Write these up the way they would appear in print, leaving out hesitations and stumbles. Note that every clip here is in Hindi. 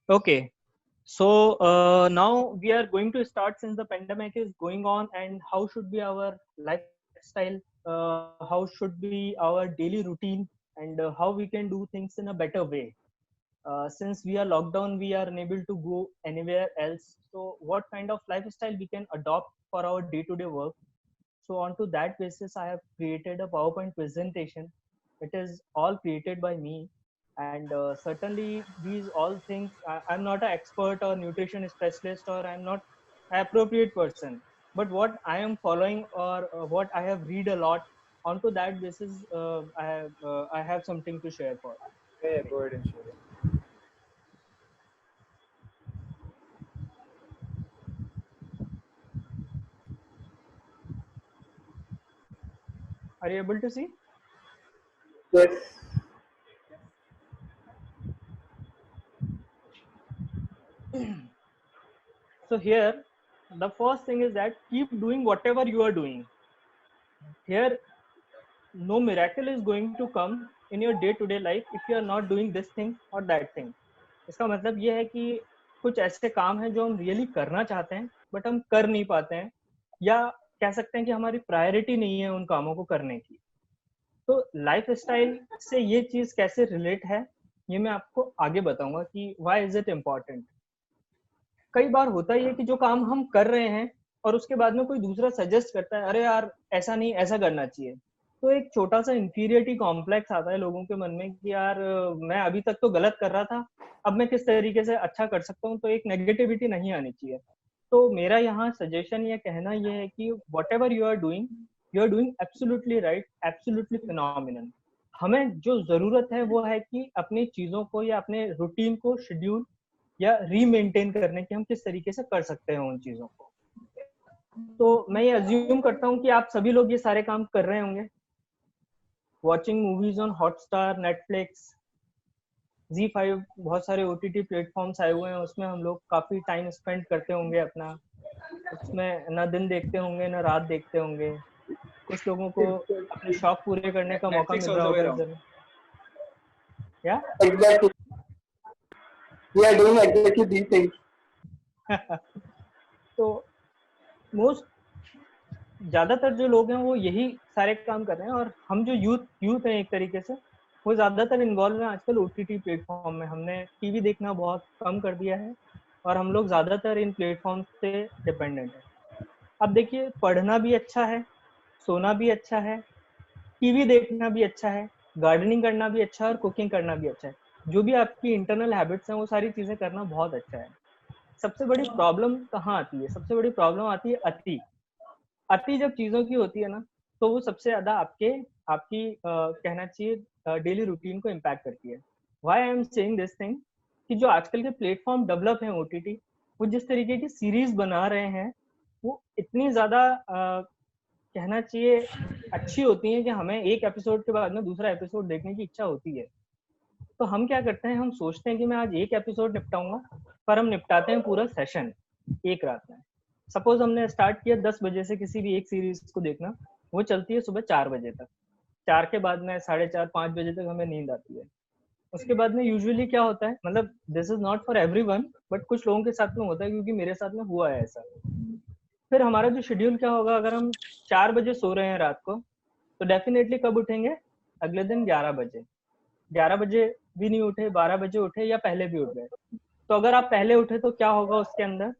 Okay, so now we are going to start since the pandemic is going on, and how should be our lifestyle? How should be our daily routine, and how we can do things in a better way. Since we are locked down, we are unable to go anywhere else. So, what kind of lifestyle we can adopt for our day-to-day work? So, on to that basis, I have created a PowerPoint presentation. It is all created by me, and certainly these all things. I'm not an expert or nutrition specialist, or I'm not an appropriate person. But what I am following, or what I have read a lot, onto that basis, I have something to share for. Yeah, go ahead and share it. Are you able to see? Yes. So here, the first thing is that keep doing whatever you are doing. Here, no miracle is going to come in your day to day life if you are not doing this thing or that thing. इसका मतलब ये है कि कुछ ऐसे काम हैं जो हम रियली करना चाहते हैं बट हम कर नहीं पाते हैं, या कह सकते हैं कि हमारी प्रायोरिटी नहीं है उन कामों को करने की. तो लाइफ स्टाइल से ये चीज कैसे रिलेट है, ये मैं आपको आगे बताऊंगा कि व्हाई इज इट इम्पोर्टेंट. कई बार होता ही है कि जो काम हम कर रहे हैं और उसके बाद में कोई दूसरा सजेस्ट करता है, अरे यार ऐसा नहीं, ऐसा करना चाहिए. तो एक छोटा सा इंफीरियरिटी कॉम्प्लेक्स आता है लोगों के मन में कि यार मैं अभी तक तो गलत कर रहा था, अब मैं किस तरीके से अच्छा कर सकता हूँ. तो एक नेगेटिविटी नहीं आनी चाहिए. तो मेरा यहाँ सजेशन या कहना ये है कि whatever you are doing absolutely right, absolutely phenomenal. हमें जो जरूरत है वो है कि अपनी चीजों को या अपने रूटीन को शेड्यूल या रीमेंटेन करने की हम किस तरीके से कर सकते हैं उन चीजों को. तो मैं ये अज्यूम करता हूँ कि आप सभी लोग ये सारे काम कर रहे होंगे. Watching movies on Hotstar, Netflix, Z5, बहुत सारे OTT प्लेटफॉर्म्स आए हुए हैं, उसमें हम लोग काफी टाइम स्पेंड करते होंगे अपना. उसमें न दिन देखते होंगे न रात देखते होंगे. कुछ लोगों को अपने शौक पूरे करने का मौका Netflix मिल रहा also होगा around. इधर. या Exactly. We are doing exactly these things. तो मोस्ट ज्यादातर जो लोग हैं वो यही सारे काम कर रहे हैं, और हम जो यूथ हैं एक तरीके से, वो ज्यादातर इन्वॉल्व है आजकल OTT प्लेटफॉर्म में. हमने टीवी देखना बहुत कम कर दिया है और हम लोग ज्यादातर इन प्लेटफॉर्म से डिपेंडेंट है. अब देखिए, पढ़ना भी अच्छा है, सोना भी अच्छा है, टीवी देखना भी अच्छा है, गार्डनिंग करना भी अच्छा है और कुकिंग करना भी अच्छा है. जो भी आपकी इंटरनल हैबिट्स हैं वो सारी चीजें करना बहुत अच्छा है. सबसे बड़ी प्रॉब्लम कहाँ आती है? सबसे बड़ी प्रॉब्लम आती है अति. अति जब चीजों की होती है ना, तो वो सबसे ज्यादा आपकी कहना चाहिए डेली रूटीन को इम्पैक्ट करती है. Why I am saying this thing, कि जो आजकल के प्लेटफॉर्म डेवलप हैं OTT, वो जिस तरीके की सीरीज बना रहे हैं, वो इतनी ज्यादा कहना चाहिए अच्छी होती है कि हमें एक एपिसोड के बाद में दूसरा एपिसोड देखने की इच्छा होती है. तो हम क्या करते हैं, हम सोचते हैं कि मैं आज एक एपिसोड निपटाऊंगा, पर हम निपटाते हैं पूरा सेशन एक रात में. सपोज हमने स्टार्ट किया 10 बजे से किसी भी एक सीरीज को देखना, वो चलती है सुबह 4 बजे तक. 4 के बाद में 4:30-5 बजे तक हमें नींद आती है. उसके बाद में यूजुअली क्या होता है, मतलब this is not for everyone, but कुछ लोगों के साथ में होता है, क्योंकि मेरे साथ में हुआ है ऐसा. फिर हमारा जो शेड्यूल क्या होगा, अगर हम 4 बजे सो रहे हैं रात को, तो डेफिनेटली कब उठेंगे? अगले दिन 11 बजे. 11 बजे भी नहीं उठे, 12 बजे उठे या पहले भी उठ गए, तो अगर आप पहले उठे तो क्या होगा उसके अंदर?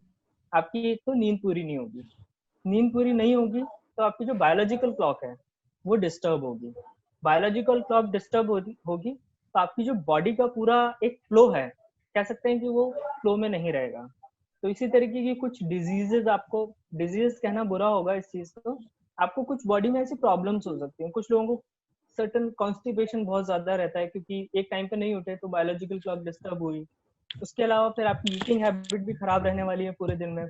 आपकी तो नींद पूरी नहीं होगी. नींद पूरी नहीं होगी तो आपकी जो बायोलॉजिकल क्लॉक है वो डिस्टर्ब होगी. बायोलॉजिकल क्लॉक डिस्टर्ब होगी तो आपकी जो बॉडी का पूरा एक फ्लो है, कह सकते हैं कि वो फ्लो में नहीं रहेगा. तो इसी तरीके की कुछ डिजीजेस, आपको डिजीज कहना बुरा होगा इस चीज को, आपको कुछ बॉडी में ऐसी प्रॉब्लम्स हो सकती हैं. कुछ लोगों को सर्टन कॉन्स्टिपेशन बहुत ज्यादा रहता है, क्योंकि एक टाइम पे नहीं उठे तो बायोलॉजिकल क्लॉक डिस्टर्ब हुई. उसके अलावा फिर आपकी ईटिंग हैबिट भी खराब रहने वाली है पूरे दिन में.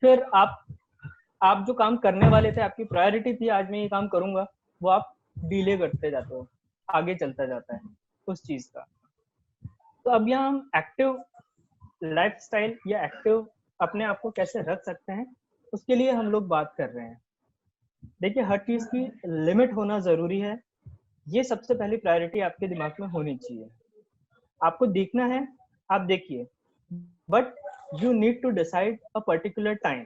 फिर आप जो काम करने वाले थे, आपकी प्रायोरिटी थी आज मैं ये काम करूंगा, वो आप डिले करते जाते हो, आगे चलता जाता है उस चीज का. तो अब यहाँ हम एक्टिव लाइफस्टाइल या एक्टिव अपने आप को कैसे रख सकते हैं, उसके लिए हम लोग बात कर रहे हैं. देखिए, हर चीज की लिमिट होना जरूरी है. ये सबसे पहली प्रायोरिटी आपके दिमाग में होनी चाहिए. आपको देखना है, आप देखिए. But you need to decide a particular time.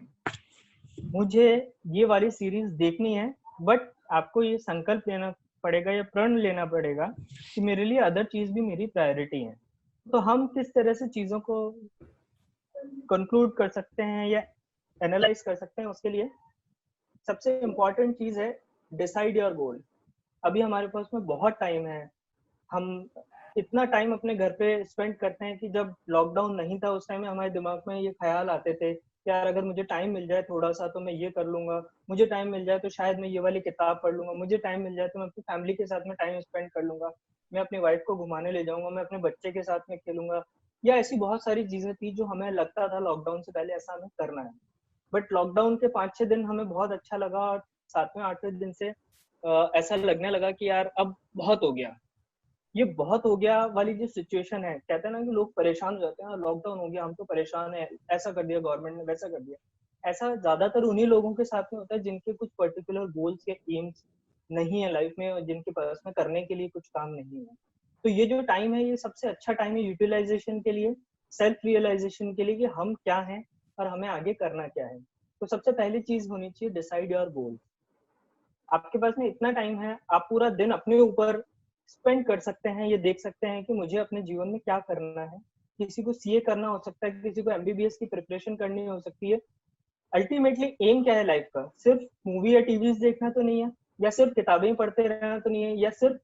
मुझे ये वाली सीरीज देखनी है, बट आपको ये संकल्प लेना पड़ेगा या प्रण लेना पड़ेगा कि मेरे लिए अदर चीज भी मेरी प्रायोरिटी है। तो हम किस तरह से चीजों को कंक्लूड कर सकते हैं या एनालाइज कर सकते हैं, उसके लिए सबसे इम्पोर्टेंट चीज है डिसाइड योर गोल। अभी हमारे पास में बहुत टाइम है, हम इतना टाइम अपने घर पे स्पेंड करते हैं कि जब लॉकडाउन नहीं था उस टाइम में हमारे दिमाग में ये ख्याल आते थे कि यार अगर मुझे टाइम मिल जाए थोड़ा सा तो मैं ये कर लूंगा, मुझे टाइम मिल जाए तो शायद मैं ये वाली किताब पढ़ लूंगा, मुझे टाइम मिल जाए तो मैं अपनी फैमिली के साथ में टाइम स्पेंड कर लूंगा, मैं अपनी वाइफ को घुमाने ले जाऊंगा, मैं अपने बच्चे के साथ में खेलूंगा, या ऐसी बहुत सारी चीजें थी जो हमें लगता था लॉकडाउन से पहले ऐसा हमें करना है। बट लॉकडाउन के 5-6 दिन हमें बहुत अच्छा लगा और 7वें 8वें दिन से ऐसा लगने लगा कि यार अब बहुत हो गया। ये बहुत हो गया वाली जो सिचुएशन है, कहते हैं ना कि लोग परेशान हो जाते हैं, लॉकडाउन हो गया हम तो परेशान है, ऐसा कर दिया गवर्नमेंट ने, वैसा कर दिया। ऐसा ज्यादातर उन्हीं लोगों के साथ में होता है जिनके कुछ पर्टिकुलर गोल्स या एम्स नहीं है लाइफ में और जिनके पास में करने के लिए कुछ काम नहीं है। तो ये जो टाइम है ये सबसे अच्छा टाइम है यूटिलाइजेशन के लिए, सेल्फ रियलाइजेशन के लिए कि हम क्या हैं और हमें आगे करना क्या है। तो सबसे पहली चीज होनी चाहिए डिसाइड योर गोल। आपके पास में इतना टाइम है, आप पूरा दिन अपने ऊपर स्पेंड कर सकते हैं, ये देख सकते हैं कि मुझे अपने जीवन में क्या करना है। किसी को सीए करना हो सकता है, किसी को एमबीबीएस की प्रिपरेशन करनी हो सकती है। अल्टीमेटली एम क्या है लाइफ का? सिर्फ मूवी या टीवीज देखना तो नहीं है, या सिर्फ किताबें पढ़ते रहना तो नहीं है, या सिर्फ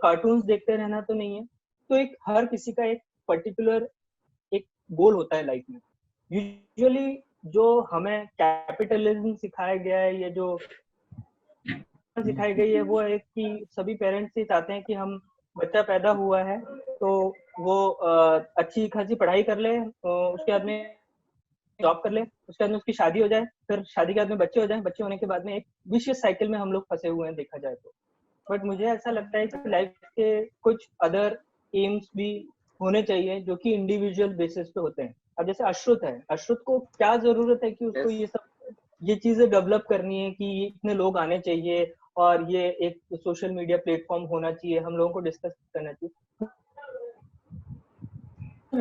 कार्टून्स देखते रहना तो नहीं है। तो एक हर किसी का एक पर्टिकुलर एक गोल होता है लाइफ में। यूजुअली जो हमें कैपिटलिज्म सिखाया गया है, ये जो सिखाई गई है वो है कि सभी पेरेंट्स ये चाहते हैं कि हम बच्चा पैदा हुआ है तो वो अच्छी खासी पढ़ाई कर ले, उसके बाद में जॉब कर ले, उसके बाद में उसकी शादी हो जाए, फिर शादी के बाद में बच्चे हो जाए, बच्चे होने के बाद में एक विशियस साइकिल में हम लोग फंसे हुए हैं देखा जाए तो। बट मुझे ऐसा लगता है कि लाइफ के कुछ अदर एम्स भी होने चाहिए जो कि इंडिविजुअल बेसिस पे होते हैं। अब जैसे अश्रुत है, अश्रुत को क्या जरूरत है कि उसको ये सब ये चीजें डेवलप करनी है कि इतने लोग आने चाहिए और ये एक सोशल मीडिया प्लेटफॉर्म होना चाहिए, हम लोगों को डिस्कस करना चाहिए।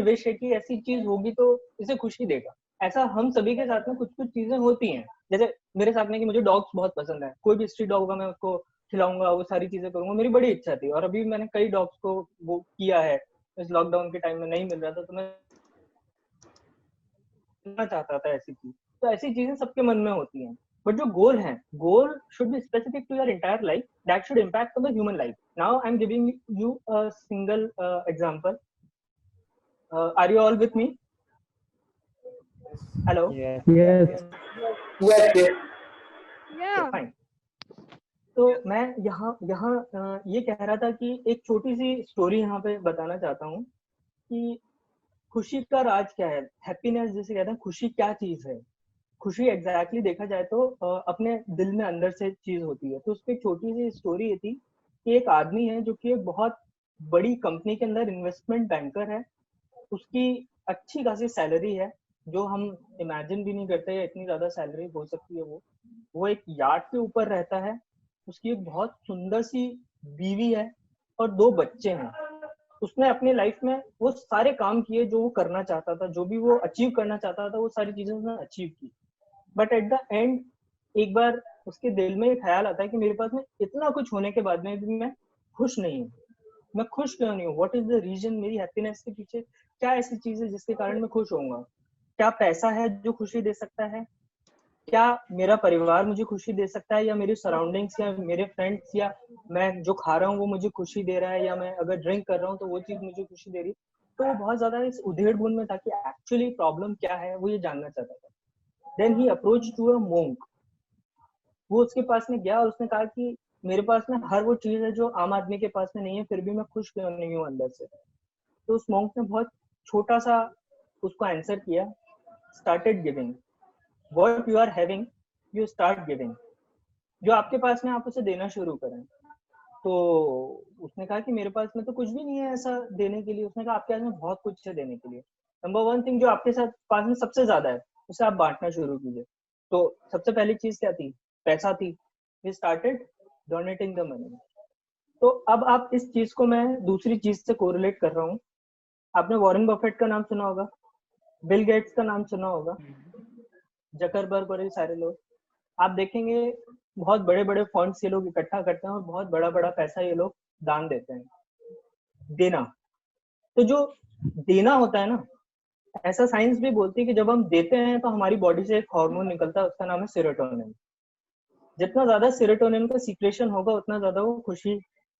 विश है कि ऐसी चीज होगी तो इसे खुशी देगा। ऐसा हम सभी के साथ में कुछ कुछ चीजें होती हैं, जैसे मेरे साथ में कि मुझे डॉग्स बहुत पसंद है, कोई भी स्ट्रीट डॉग होगा मैं उसको खिलाऊंगा, वो सारी चीजें करूंगा, मेरी बड़ी इच्छा थी। और अभी मैंने कई डॉग्स को वो किया है, इस लॉकडाउन के टाइम में नहीं मिल रहा था तो मैं करना चाहता था ऐसी चीज। तो ऐसी चीजें सबके मन में होती हैं। बट जो गोल है, goal should be specific to your entire life, that should impact on the human life. Now I am giving you a single example. Are you all with me? Hello? Yes. Yes. Yes, yes. Yeah. Fine. तो मैं यहाँ यहाँ ये कह रहा था कि एक छोटी सी स्टोरी यहाँ पे बताना चाहता हूँ कि खुशी का राज क्या है, हैप्पीनेस जिसे कहते हैं, खुशी क्या चीज है। खुशी एग्जैक्टली देखा जाए तो अपने दिल में अंदर से चीज होती है। तो उस पर एक छोटी सी स्टोरी ये थी कि एक आदमी है जो कि एक बहुत बड़ी कंपनी के अंदर इन्वेस्टमेंट बैंकर है, उसकी अच्छी खासी सैलरी है जो हम इमेजिन भी नहीं करते इतनी ज्यादा सैलरी हो सकती है। वो एक यार्ड के ऊपर रहता है, उसकी एक बहुत सुंदर सी बीवी है और 2 बच्चे हैं। उसने अपनी लाइफ में वो सारे काम किए जो वो करना चाहता था, जो भी वो अचीव करना चाहता था वो सारी चीजें उसने अचीव की। बट एट द एंड एक बार उसके दिल में ये ख्याल आता है कि मेरे पास में इतना कुछ होने के बाद में भी मैं खुश नहीं हूँ। मैं खुश क्यों नहीं हूँ? What is the reason? मेरी हैप्पीनेस के पीछे क्या ऐसी चीज है जिसके कारण मैं खुश होऊंगा? क्या पैसा है जो खुशी दे सकता है? क्या मेरा परिवार मुझे खुशी दे सकता है, या मेरी सराउंडिंग्स, या मेरे फ्रेंड्स, या मैं जो खा रहा हूँ वो मुझे खुशी दे रहा है, या मैं अगर ड्रिंक कर रहा हूँ तो वो चीज मुझे खुशी दे रही है? तो वो बहुत ज्यादा इस उधेड़-बुन में था कि एक्चुअली प्रॉब्लम क्या है वो ये जानना चाहता था। Then he approach to a monk. वो उसके पास में गया और उसने कहा कि मेरे पास में हर वो चीज है जो आम आदमी के पास में नहीं है, फिर भी मैं खुश क्यों नहीं हूँ अंदर से? तो उस मॉन्क ने बहुत छोटा सा उसको आंसर किया, started giving. What you are having you start giving. जो आपके पास में आप उसे देना शुरू करें। तो उसने कहा कि मेरे पास में तो कुछ भी नहीं है ऐसा देने के लिए। उसने कहा आपके पास में बहुत कुछ है देने के लिए। नंबर 1 थिंग जो आपके साथ पास में सबसे ज्यादा है उसे आप बांटना शुरू कीजिए। तो सबसे पहली चीज क्या थी? पैसा थी। We started donating the money. तो अब आप इस चीज को मैं दूसरी चीज से कोरिलेट कर रहा हूँ। आपने वॉरेन बफेट का नाम सुना होगा। बिल गेट्स का नाम सुना होगा, जकरबर्ग और ये सारे लोग, आप देखेंगे बहुत बड़े बड़े फंड्स ये लोग इकट्ठा करते हैं और बहुत बड़ा बड़ा पैसा ये लोग दान देते हैं। देना, तो जो देना होता है ना, ऐसा साइंस भी बोलती है कि जब हम देते हैं तो हमारी बॉडी से एक हार्मोन निकलता है, उसका नाम है सेरोटोनिन। जितना ज्यादा सेरोटोनिन का सीक्रेशन होगा उतना ज्यादा वो खुशी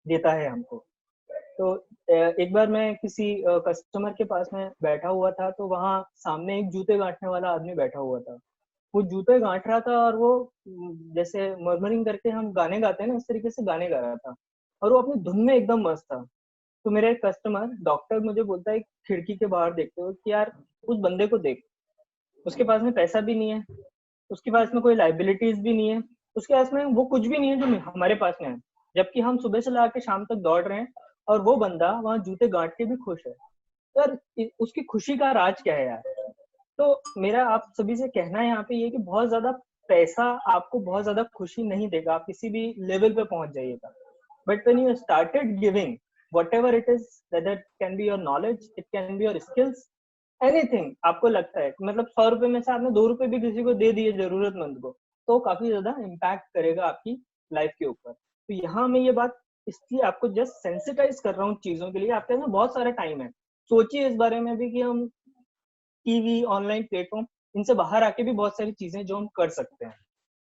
देता है हमको। तो एक बार मैं किसी कस्टमर के पास में बैठा हुआ था, तो वहाँ सामने एक जूते गांठने वाला आदमी बैठा हुआ था। वो जूते गांठ रहा था और वो जैसे मर्मरिंग करके हम गाने गाते हैं ना, इस तरीके से गाने गा रहा था और वो अपनी धुन में एकदम मस्त था। तो मेरा एक कस्टमर डॉक्टर मुझे बोलता है खिड़की के बाहर देखते हुए कि यार उस बंदे को देख, उसके पास में पैसा भी नहीं है, उसके पास में कोई लाइबिलिटीज भी नहीं है, उसके पास में वो कुछ भी नहीं है जो हमारे पास में है, जबकि हम सुबह से लेकर शाम तक दौड़ रहे हैं और वो बंदा वहां जूते गांठ के भी खुश है। यार उसकी खुशी का राज क्या है यार? तो मेरा आप सभी से कहना है यहाँ पे ये कि बहुत ज्यादा पैसा आपको बहुत ज्यादा खुशी नहीं देगा, आप किसी भी लेवल पे पहुंच जाइएगा, but when you started giving whatever it is, that can be your knowledge, it can be your skills, anything, आपको लगता है मतलब 100 रुपए में से आपने 2 रुपए भी किसी को दे दिए जरूरतमंद को, तो काफी ज्यादा इम्पैक्ट करेगा आपकी लाइफ के ऊपर। तो यहाँ मैं ये बात इसलिए आपको जस्ट सेंसिटाइज कर रहा हूँ चीजों के लिए। आपके पास बहुत सारा टाइम है, सोचिए इस बारे में भी कि हम टीवी, ऑनलाइन प्लेटफॉर्म, इनसे बाहर आके भी बहुत सारी चीजें जो हम कर सकते हैं।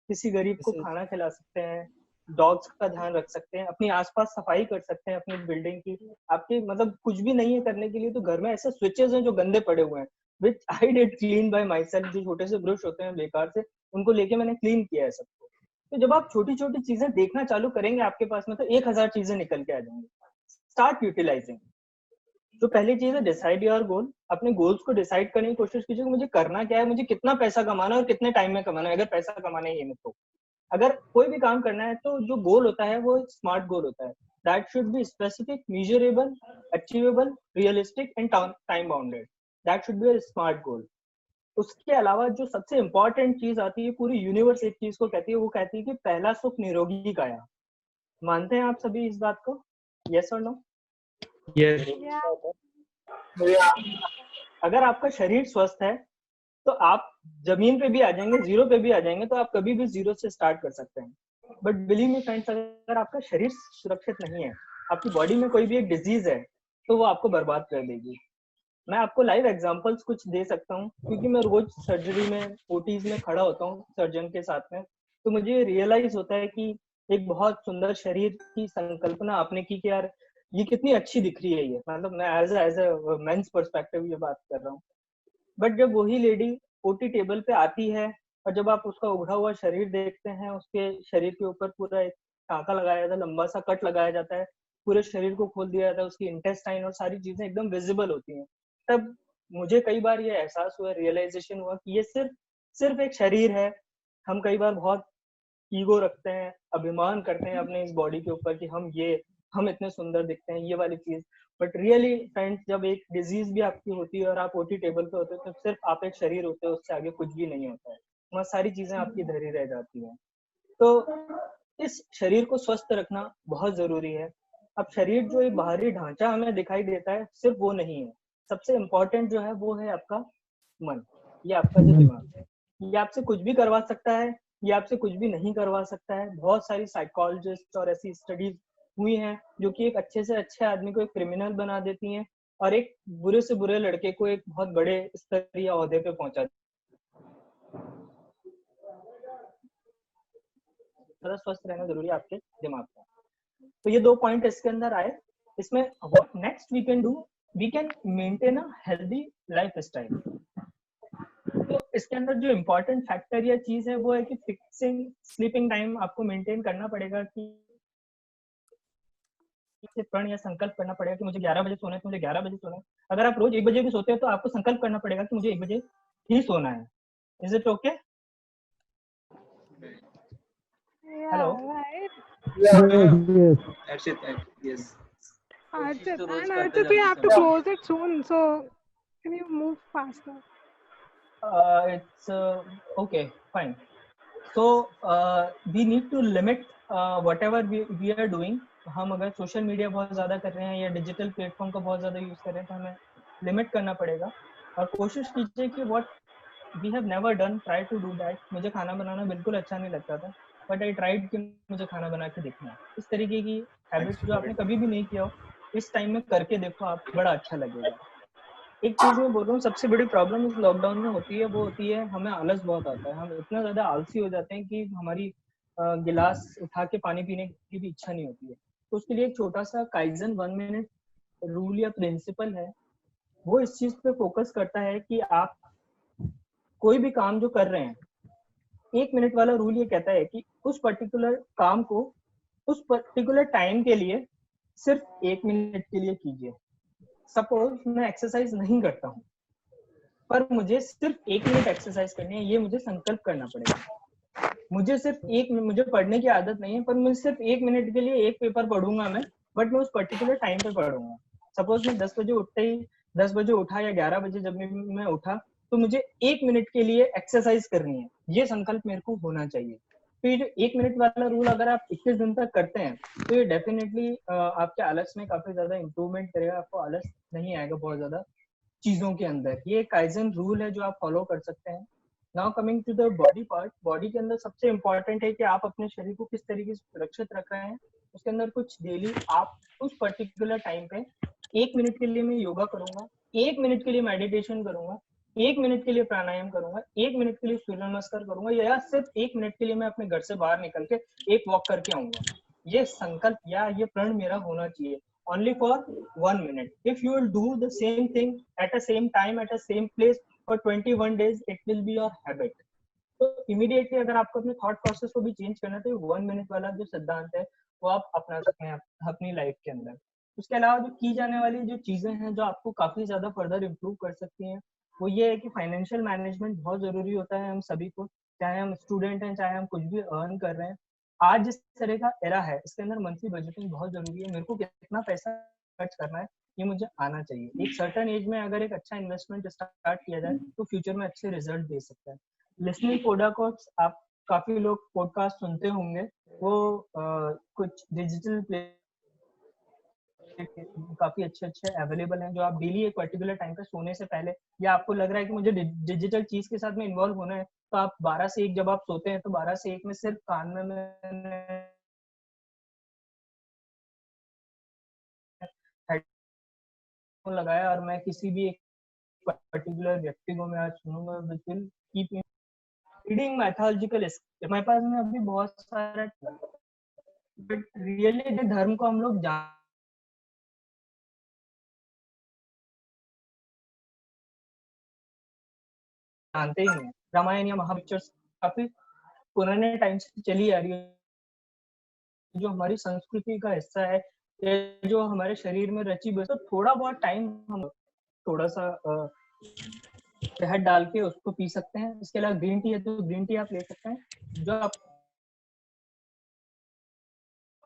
किसी गरीब को खाना खिला सकते हैं, डॉग्स का ध्यान रख सकते हैं, अपनी आसपास सफाई कर सकते हैं अपनी बिल्डिंग की। आपके मतलब कुछ भी नहीं है करने के लिए तो घर में ऐसे स्विचेस हैं जो गंदे पड़े हुए हैं, which I did clean by myself. जो छोटे से ब्रश होते हैं बेकार से, उनको लेके मैंने क्लीन किया है सबको। तो जब आप छोटी छोटी चीजें देखना चालू करेंगे आपके पास में, तो 1000 चीजें निकल के आ जाएंगी। Start utilising. तो पहली चीज है डिसाइड योर गोल। अपने गोल्स को डिसाइड करने की कोशिश कीजिए कि मुझे करना क्या है, मुझे कितना पैसा कमाना है और कितने टाइम में कमाना है, अगर पैसा कमाना है ये तो। अगर कोई भी काम करना है तो जो गोल होता है वो स्मार्ट गोल होता है। That should be specific, measurable, achievable, realistic and time bounded. That should be a smart गोल। उसके अलावा जो सबसे इंपॉर्टेंट चीज आती है, पूरी यूनिवर्स एक चीज को कहती है, वो कहती है कि पहला सुख निरोगी काया। मानते हैं आप सभी इस बात को? यस और नो? यस। अगर आपका शरीर स्वस्थ है तो आप जमीन पे भी आ जाएंगे, जीरो पे भी आ जाएंगे, तो आप कभी भी जीरो से स्टार्ट कर सकते हैं। बट बिलीव मी फ्रेंड्स, अगर आपका शरीर सुरक्षित नहीं है, आपकी बॉडी में कोई भी एक डिजीज है, तो वो आपको बर्बाद कर देगी। मैं आपको लाइव एग्जांपल्स कुछ दे सकता हूँ, क्योंकि मैं रोज सर्जरी में, ओटीज में खड़ा होता हूँ सर्जन के साथ में, तो मुझे रियलाइज होता है कि एक बहुत सुंदर शरीर की संकल्पना आपने की कि यार ये कितनी अच्छी दिख रही है। ये मतलब मैं एज ए मेंस पर्सपेक्टिव ये बात कर रहा हूँ। बट जब वही लेडी ओटी टेबल पे आती है और जब आप उसका उघड़ा हुआ शरीर देखते हैं, उसके शरीर के ऊपर पूरा एक टाँका लगाया जाता है, लंबा सा कट लगाया जाता है, पूरे शरीर को खोल दिया जाता है, उसकी इंटेस्टाइन और सारी चीजें एकदम विजिबल होती हैं, तब मुझे कई बार ये एहसास हुआ, रियलाइजेशन हुआ कि ये सिर्फ एक शरीर है। हम कई बार बहुत ईगो रखते हैं, अभिमान करते हैं अपने इस बॉडी के ऊपर कि हम इतने सुंदर दिखते हैं, ये वाली चीज। बट रियली फ्रेंड्स, जब एक डिजीज भी आपकी होती है और आप ओटी टेबल पे होते हो, तो सिर्फ आप एक शरीर होते हो, उससे आगे कुछ भी नहीं होता है, वहाँ सारी चीजें आपकी धरी रह जाती हैं। तो इस शरीर को स्वस्थ रखना बहुत जरूरी है। अब शरीर जो एक बाहरी ढांचा हमें दिखाई देता है, सिर्फ वो नहीं है। सबसे इम्पोर्टेंट जो है वो है आपका मन, ये आपका जो दिमाग है। ये आपसे कुछ भी करवा सकता है, ये आपसे कुछ भी नहीं करवा सकता है। बहुत सारी साइकोलॉजिस्ट और ऐसी स्टडीज हुई हैं जो कि एक अच्छे से अच्छे आदमी को एक क्रिमिनल बना देती हैं और एक बुरे से बुरे लड़के को एक बहुत बड़े स्तर या ओहदे पे पहुंचा देती हैं। स्वस्थ रहना जरूरी है आपके दिमाग का। तो ये 2 पॉइंट इसके अंदर आए। इसमें what next we can do, we can maintain a healthy lifestyle. तो इसके अंदर जो इम्पोर्टेंट फैक्टर या चीज है वो है कि फिक्सिंग स्लीपिंग टाइम आपको मेंटेन करना पड़ेगा, कि प्रण या संकल्प करना पड़ेगा कि मुझे 11 बजे सोना है, तो मुझे 11 बजे सोना है। अगर आप रोज 1 बजे भी सोते हैं तो आपको संकल्प करना पड़ेगा कि मुझे 1 बजे ही सोना है। Is it okay? Hello Yes. Archit, and Archit, we have to close it soon, so can you move faster? It's okay, fine. So we need to limit whatever we are doing. हम अगर सोशल मीडिया बहुत ज्यादा कर रहे हैं या डिजिटल प्लेटफॉर्म का बहुत ज्यादा यूज कर रहे हैं, तो हमें लिमिट करना पड़ेगा। और कोशिश कीजिए कि what we have never done, try to do that. मुझे खाना बनाना बिल्कुल अच्छा नहीं लगता था, बट आई ट्राइड कि मुझे खाना बना के देखना है। इस तरीके की हैबिट्स जो आपने कभी भी नहीं किया हो, इस टाइम में करके देखो, आप बड़ा अच्छा लगेगा। एक चीज मैं बोल रहा हूँ, सबसे बड़ी प्रॉब्लम इस लॉकडाउन में होती है, वो होती है हमें आलस बहुत आता है। हम इतना ज्यादा आलसी हो जाते हैं कि हमारी गिलास उठा के पानी पीने की भी इच्छा नहीं होती है। तो उसके लिए एक छोटा सा काइजन 1 मिनट रूल या प्रिंसिपल है। वो इस चीज पे फोकस करता है कि आप कोई भी काम जो कर रहे हैं, 1 मिनट वाला रूल ये कहता है कि उस पर्टिकुलर काम को उस पर्टिकुलर टाइम के लिए सिर्फ 1 मिनट के लिए कीजिए। सपोज मैं एक्सरसाइज नहीं करता हूँ, पर मुझे सिर्फ 1 मिनट एक्सरसाइज करनी है, ये मुझे संकल्प करना पड़ेगा। मुझे सिर्फ मुझे पढ़ने की आदत नहीं है, पर मैं सिर्फ 1 मिनट के लिए एक पेपर पढ़ूंगा मैं, बट मैं उस पर्टिकुलर टाइम पे पढ़ूंगा। सपोज मैं 10 बजे उठते ही 10 बजे उठा या 11 बजे जब मैं उठा, तो मुझे 1 मिनट के लिए एक्सरसाइज करनी है, ये संकल्प मेरे को होना चाहिए। तो ये जो 1 मिनट वाला रूल अगर आप 21 दिन तक करते हैं, तो ये डेफिनेटली आपके आलस में काफी ज्यादा इंप्रूवमेंट करेगा। आपको आलस नहीं आएगा बहुत ज्यादा चीजों के अंदर। ये काइजन रूल है जो आप फॉलो कर सकते हैं। Now coming to the body part, body के अंदर सबसे इंपॉर्टेंट है कि आप अपने शरीर को किस तरीके से सुरक्षित रख रहे हैं। उसके अंदर कुछ डेली आप उस पर्टिकुलर टाइम पे 1 मिनट के लिए मैं योगा करूंगा, 1 मिनट के लिए मेडिटेशन करूंगा, 1 मिनट के लिए प्राणायाम करूंगा, 1 मिनट के लिए सूर्य नमस्कार करूंगा, या सिर्फ 1 मिनट के लिए मैं अपने घर से बाहर निकल के एक वॉक करके आऊंगा। ये संकल्प या ये प्रण मेरा होना चाहिए। only for 1 minute. If you will do the same thing at the same time at the same place for 21 days, it will be your habit. तो इमीडिएटली अगर आपको अपने थॉट प्रोसेस को भी चेंज करना है, तो 1 मिनट वाला जो सिद्धांत है वो आप अपना सकते हैं अपनी लाइफ के अंदर। उसके अलावा जो की जाने वाली जो चीजें हैं जो आपको काफी ज्यादा फर्दर इम्प्रूव कर सकती हैं, वो ये है कि फाइनेंशियल मैनेजमेंट बहुत जरूरी होता है हम सभी को, चाहे हम स्टूडेंट हैं, चाहे हम कुछ भी अर्न कर रहे हैं। आज जिस तरह का एरा है, इसके अंदर मंथली बजटिंग बहुत जरूरी है। मेरे को कितना पैसा खर्च करना है ये मुझे आना चाहिए। एक सर्टेन एज में अगर एक अच्छा इन्वेस्टमेंट स्टार्ट किया जाए तो फ्यूचर में अच्छे रिजल्ट दे सकता है। लिसनिंग पॉडकास्ट, आप काफी लोग पॉडकास्ट सुनते होंगे, वो कुछ डिजिटल काफी अच्छे अवेलेबल हैं जो आप डेली एक पर्टिकुलर टाइम पे सोने से पहले, या आपको लग रहा है कि मुझे डिजिटल चीज के साथ में इन्वॉल्व होना है, तो आप 12 से 1 जब आप सोते हैं तो 12 से 1 में सिर्फ कान में मैंने हेडफोन लगाया और मैं किसी भी एक पर्टिकुलर व्यक्ति को मैं आज सुनूंगा, which will keep reading mythological. मेरे पास में अभी बहुत सारा, बट रियली धर्म को हम लोग जानते ही नहीं। रामायण या महापिक्चर्स काफी पुराने टाइम से चली आ रही है, जो हमारी संस्कृति का हिस्सा है, जो हमारे शरीर में रची बस। तो थोड़ा बहुत टाइम हम थोड़ा सा शहद डाल के उसको पी सकते हैं। इसके अलावा ग्रीन टी है तो ग्रीन टी आप ले सकते हैं। जो आप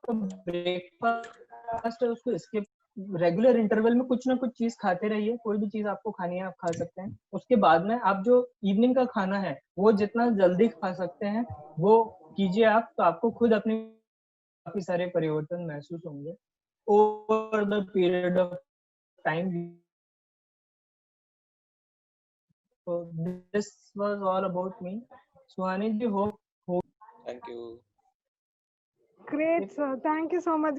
ब्रेकफास्ट है उसको स्किप, रेगुलर इंटरवल में कुछ ना कुछ चीज खाते रहिए। कोई भी चीज आपको खानी है आप खा सकते हैं। उसके बाद में आप जो इवनिंग का खाना है वो जितना जल्दी खा सकते हैं वो कीजिए आप, तो आपको खुद अपने काफी सारे परिवर्तन महसूस होंगे over the period of time. So this was all about me. Suhani ji, hope Thank you. Great, sir. Thank you so much.